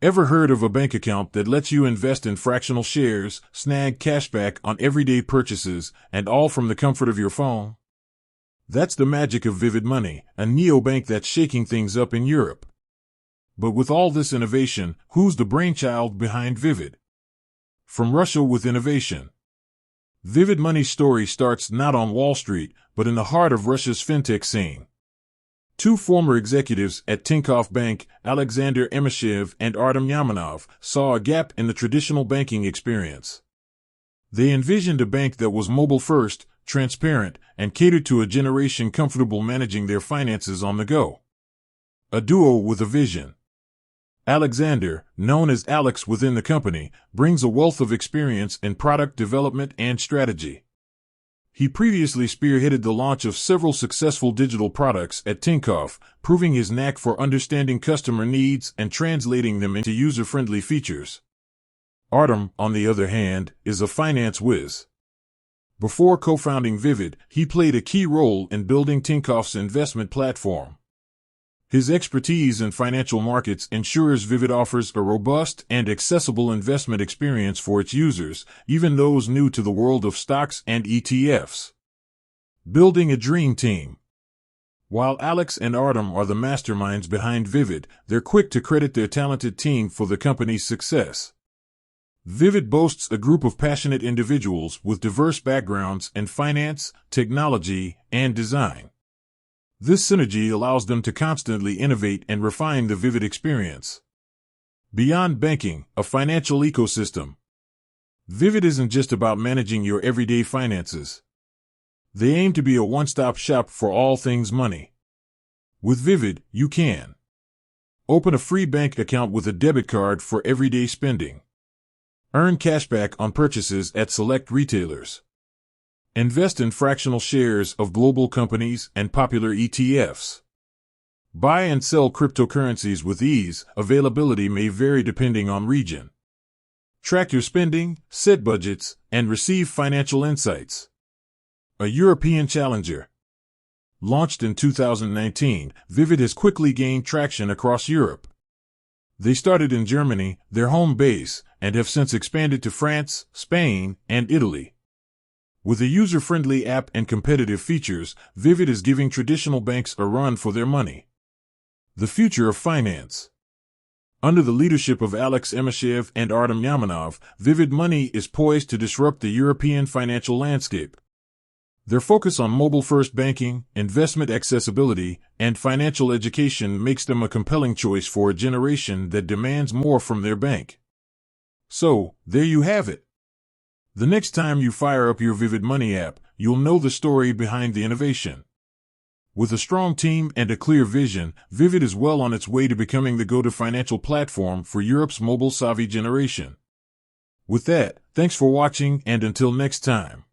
Ever heard of a bank account that lets you invest in fractional shares, snag cashback on everyday purchases, and all from the comfort of your phone? That's the magic of Vivid Money, a neobank that's shaking things up in Europe. But with all this innovation, who's the brainchild behind Vivid? From Russia with innovation. Vivid Money's story starts not on Wall Street, but in the heart of Russia's fintech scene. Two former executives at Tinkoff Bank, Alexander Emishev and Artem Yamanov, saw a gap in the traditional banking experience. They envisioned a bank that was mobile-first, transparent, and catered to a generation comfortable managing their finances on the go. A duo with a vision. Alexander, known as Alex within the company, brings a wealth of experience in product development and strategy. He previously spearheaded the launch of several successful digital products at Tinkoff, proving his knack for understanding customer needs and translating them into user-friendly features. Artem, on the other hand, is a finance whiz. Before co-founding Vivid, he played a key role in building Tinkoff's investment platform. His expertise in financial markets ensures Vivid offers a robust and accessible investment experience for its users, even those new to the world of stocks and ETFs. Building a dream team. While Alex and Artem are the masterminds behind Vivid, they're quick to credit their talented team for the company's success. Vivid boasts a group of passionate individuals with diverse backgrounds in finance, technology, and design. This synergy allows them to constantly innovate and refine the Vivid experience. Beyond banking, a financial ecosystem. Vivid isn't just about managing your everyday finances. They aim to be a one-stop shop for all things money. With Vivid, you can open a free bank account with a debit card for everyday spending. Earn cashback on purchases at select retailers. Invest in fractional shares of global companies and popular ETFs. Buy and sell cryptocurrencies with ease. Availability may vary depending on region. Track your spending, set budgets, and receive financial insights. A European challenger. Launched in 2019, Vivid has quickly gained traction across Europe. They started in Germany, their home base, and have since expanded to France, Spain, and Italy. With a user-friendly app and competitive features, Vivid is giving traditional banks a run for their money. The future of finance. Under the leadership of Alex Emishev and Artem Yamanov, Vivid Money is poised to disrupt the European financial landscape. Their focus on mobile-first banking, investment accessibility, and financial education makes them a compelling choice for a generation that demands more from their bank. So, there you have it. The next time you fire up your Vivid Money app, you'll know the story behind the innovation. With a strong team and a clear vision, Vivid is well on its way to becoming the go-to financial platform for Europe's mobile-savvy generation. With that, thanks for watching, and until next time.